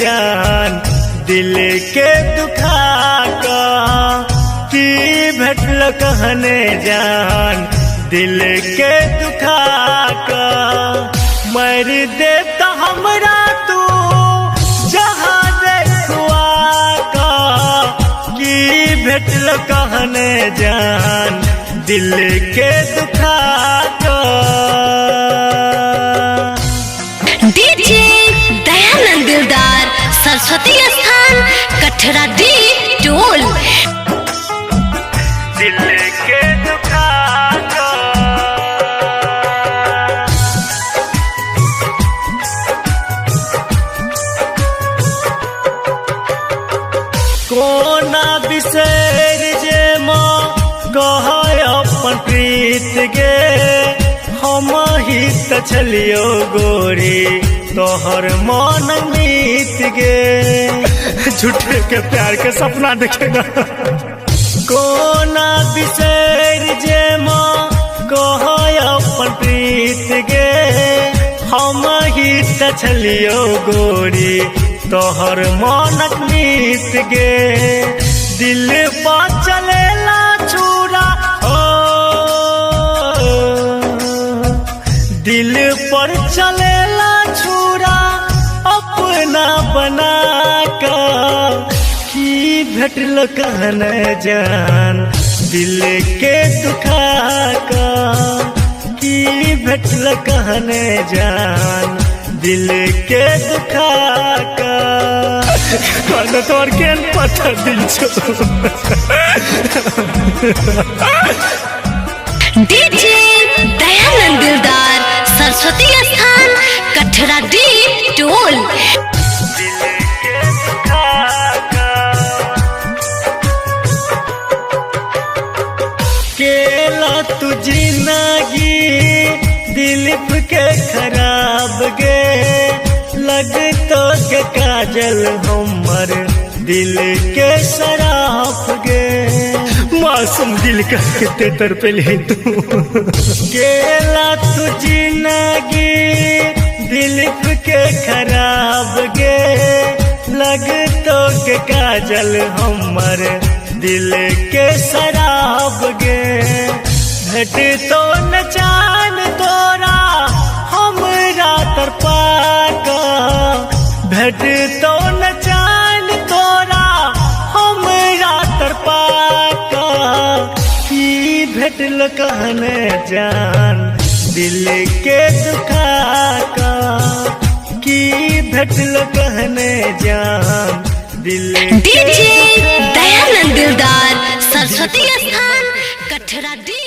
जान दिल के दुखा का की भेटल कहने जान दिल के दुखा का मर देता हमरा तू जहाँ देखुआ का की भेटल कहने जान दिल के दुखा का। डीजे दयानंद दिलदार सरस्वती स्थान कठरा डी टोल। दिल के दुखा का कोना बिसर जे माँ कह अपन प्रीत गे हम ही त छलियो गोरी तोहर मन मीत गे झूठे के प्यार के सपना देखेगा। कोना बिसर जे माँ कह अपन प्रीत गे हम ही त छलियो गोरी तोहर मनक मीत गे दिल पा चलेला छुरा हो दिल पर चलेला छुरा अपना बना का की भेटल कहने जान दिल के दुखा का की भेटल कहने जान दिल के दुखा का तोर के पता दिल डीजे दयानंद दिलदार सरस्वती स्थान कठरा डी टोल। दिल के दुखा का केला तू जिंदगी दिलीप के खराब गे लगतो के काजल हमर दिल के शराफ गे मासूम दिल का कितने तरपेले तू केला तू जिंदगी दिलीप के खराब गे लगतो के काजल हमर दिल के शराब गे भेट तो न चान तोरा हमरा तरपा का भेट तो न चान तोरा हमरा तरपा का की भेटल कहने जान दिल के दुखा का की भेटल कहने जान दिल डीजे दयानंद दिलदार सरस्वती स्थान कठरा डी